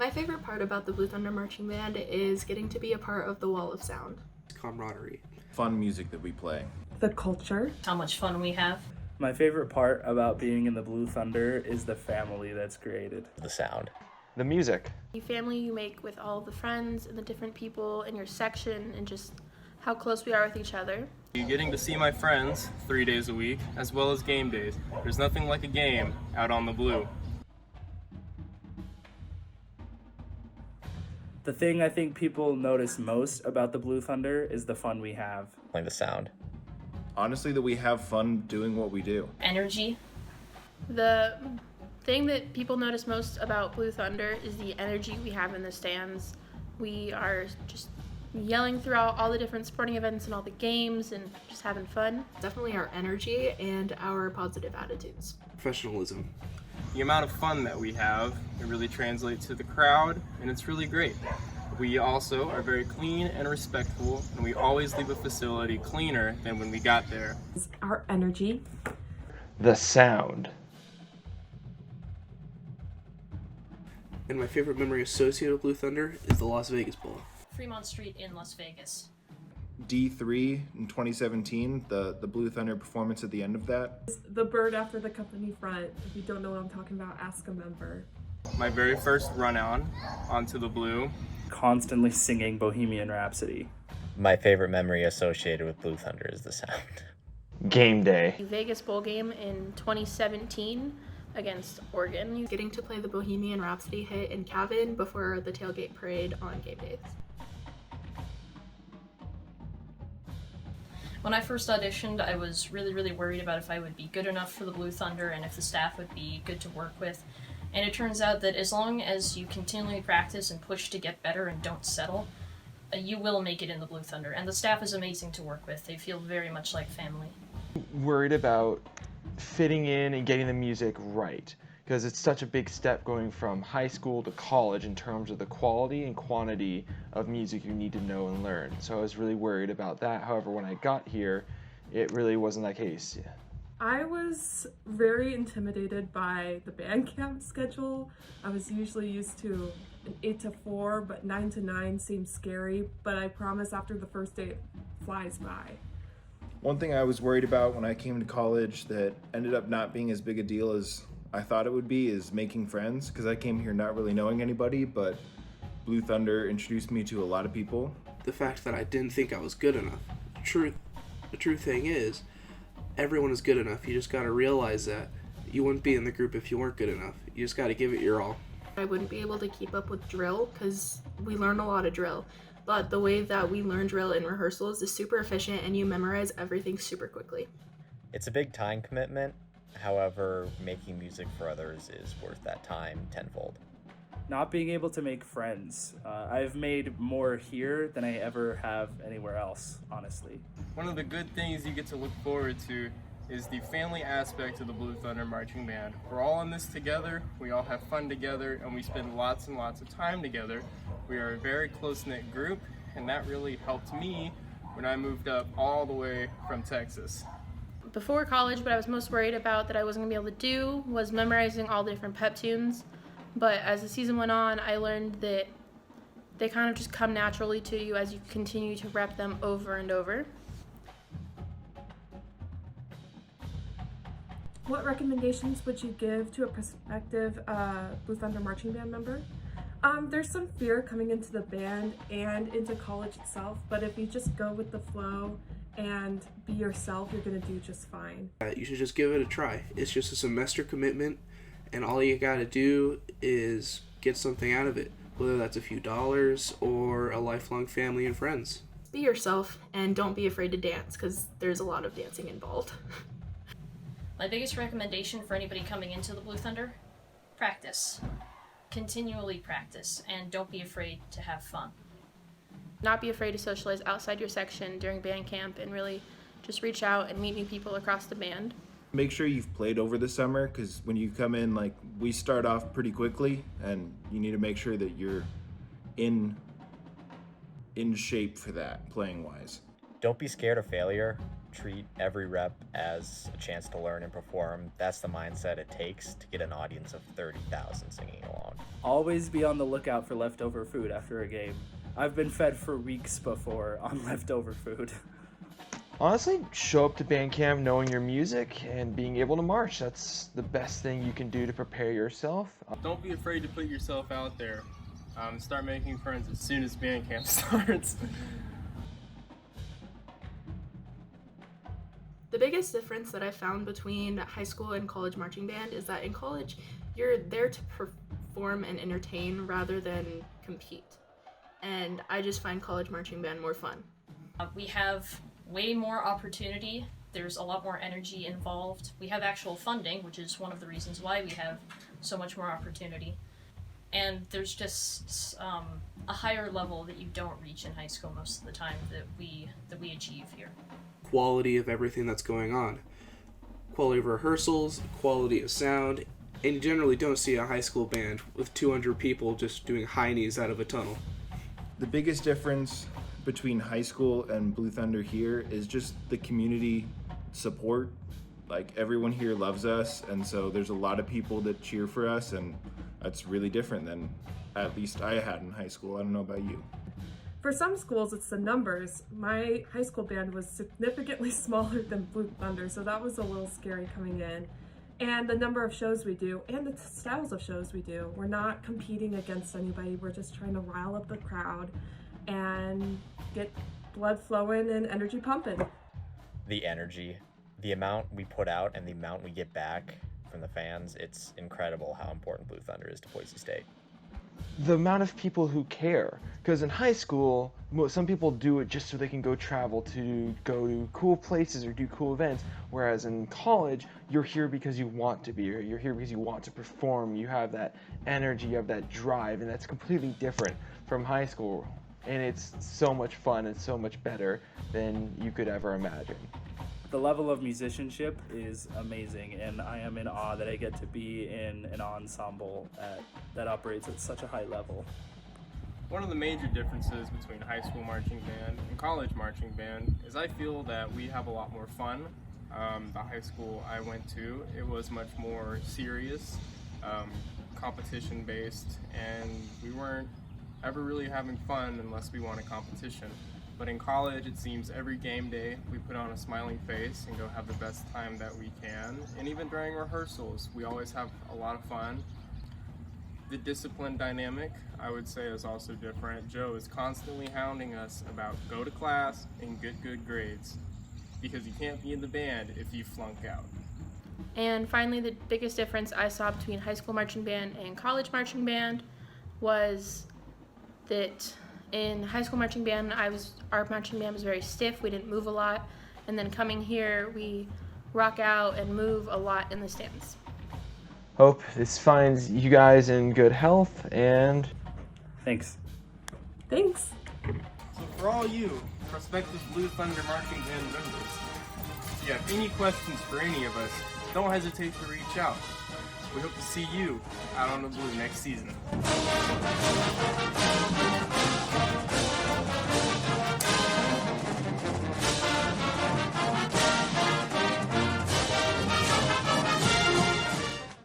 My favorite part about the Blue Thunder Marching Band is getting to be a part of the Wall of Sound. Camaraderie. Fun music that we play. The culture. How much fun we have. My favorite part about being in the Blue Thunder is the family that's created. The sound. The music. The family you make with all the friends and the different people in your section and just how close we are with each other. Getting to see my friends 3 days a week, as well as game days. There's nothing like a game out on the blue. The thing I think people notice most about the Blue Thunder is the fun we have. Like the sound. Honestly, that we have fun doing what we do. Energy. The thing that people notice most about Blue Thunder is the energy we have in the stands. We are just yelling throughout all the different sporting events and all the games and just having fun. Definitely our energy and our positive attitudes. Professionalism. The amount of fun that we have, it really translates to the crowd, and it's really great. We also are very clean and respectful, and we always leave a facility cleaner than when we got there. Our energy. The sound. And my favorite memory associated with Blue Thunder is the Las Vegas Bowl. Fremont Street in Las Vegas. D3 in 2017, the Blue Thunder performance at the end of that. The bird after the company front. If you don't know what I'm talking about, ask a member. My very first run onto the blue. Constantly singing Bohemian Rhapsody. My favorite memory associated with Blue Thunder is the sound. Game day. The Vegas Bowl game in 2017 against Oregon. Getting to play the Bohemian Rhapsody hit in cabin before the tailgate parade on game days. When I first auditioned, I was really worried about if I would be good enough for the Blue Thunder and if the staff would be good to work with. And it turns out that as long as you continually practice and push to get better and don't settle, you will make it in the Blue Thunder. And the staff is amazing to work with. They feel very much like family. Worried about fitting in and getting the music right, because it's such a big step going from high school to college in terms of the quality and quantity of music you need to know and learn. So I was really worried about that. However, when I got here, it really wasn't that case. Yeah. I was very intimidated by the band camp schedule. I was usually used to an 8 to 4, but 9 to 9 seems scary, but I promise after the first day it flies by. One thing I was worried about when I came to college that ended up not being as big a deal as I thought it would be is making friends, because I came here not really knowing anybody, but Blue Thunder introduced me to a lot of people. The fact that I didn't think I was good enough. The true thing is, everyone is good enough. You just gotta realize that. You wouldn't be in the group if you weren't good enough. You just gotta give it your all. I wouldn't be able to keep up with drill because we learn a lot of drill. But the way that we learn drill in rehearsals is super efficient and you memorize everything super quickly. It's a big time commitment. However, making music for others is worth that time tenfold. Not being able to make friends. I've made more here than I ever have anywhere else, honestly. One of the good things you get to look forward to is the family aspect of the Blue Thunder Marching Band. We're all in this together, we all have fun together, and we spend lots and lots of time together. We are a very close-knit group, and that really helped me when I moved up all the way from Texas. Before college, what I was most worried about that I wasn't going to be able to do was memorizing all the different pep tunes. But as the season went on, I learned that they kind of just come naturally to you as you continue to rep them over and over. What recommendations would you give to a prospective Blue Thunder Marching Band member? There's some fear coming into the band and into college itself, but if you just go with the flow and be yourself, you're gonna do just fine. You should just give it a try. It's just a semester commitment, and all you gotta do is get something out of it, whether that's a few dollars or a lifelong family and friends. Be yourself and don't be afraid to dance because there's a lot of dancing involved. My biggest recommendation for anybody coming into the Blue Thunder? Practice. Continually practice, and don't be afraid to have fun. Not be afraid to socialize outside your section during band camp and really just reach out and meet new people across the band. Make sure you've played over the summer, because when you come in, we start off pretty quickly, and you need to make sure that you're in shape for that, playing wise. Don't be scared of failure. treat every rep as a chance to learn and perform. That's the mindset it takes to get an audience of 30,000 singing along. Always be on the lookout for leftover food after a game. I've been fed for weeks before on leftover food. Honestly, show up to band camp knowing your music and being able to march. That's the best thing you can do to prepare yourself. Don't be afraid to put yourself out there. Start making friends as soon as band camp starts. The biggest difference that I found between high school and college marching band is that in college, you're there to perform and entertain rather than compete. And I just find college marching band more fun. We have way more opportunity. There's a lot more energy involved. We have actual funding, which is one of the reasons why we have so much more opportunity. And there's just a higher level that you don't reach in high school most of the time that we achieve here. Quality of everything that's going on. Quality of rehearsals, quality of sound, and you generally don't see a high school band with 200 people just doing high knees out of a tunnel. The biggest difference between high school and Blue Thunder here is just the community support. Like, everyone here loves us, and so there's a lot of people that cheer for us, and that's really different than at least I had in high school. I don't know about you. For some schools, it's the numbers. My high school band was significantly smaller than Blue Thunder, so that was a little scary coming in. And the number of shows we do, and the styles of shows we do. We're not competing against anybody. We're just trying to rile up the crowd and get blood flowing and energy pumping. The energy, the amount we put out and the amount we get back from the fans, it's incredible how important Blue Thunder is to Boise State. The amount of people who care, because in high school, some people do it just so they can go travel to go to cool places or do cool events, whereas in college, you're here because you want to be here. You're here because you want to perform. You have that energy, you have that drive, and that's completely different from high school. And it's so much fun and so much better than you could ever imagine. The level of musicianship is amazing, and I am in awe that I get to be in an ensemble that operates at such a high level. One of the major differences between high school marching band and college marching band is I feel that we have a lot more fun. The high school I went to, it was much more serious, competition based, and we weren't ever really having fun unless we won a competition. But in college, it seems every game day we put on a smiling face and go have the best time that we can. And even during rehearsals, we always have a lot of fun. The discipline dynamic, I would say, is also different. Joe is constantly hounding us about go to class and get good grades, because you can't be in the band if you flunk out. And finally, the biggest difference I saw between high school marching band and college marching band was that in high school marching band, our marching band was very stiff. We didn't move a lot. And then coming here, we rock out and move a lot in the stands. Hope this finds you guys in good health, and Thanks. Thanks. So for all you prospective Blue Thunder marching band members, if you have any questions for any of us, don't hesitate to reach out. We hope to see you out on the blue next season.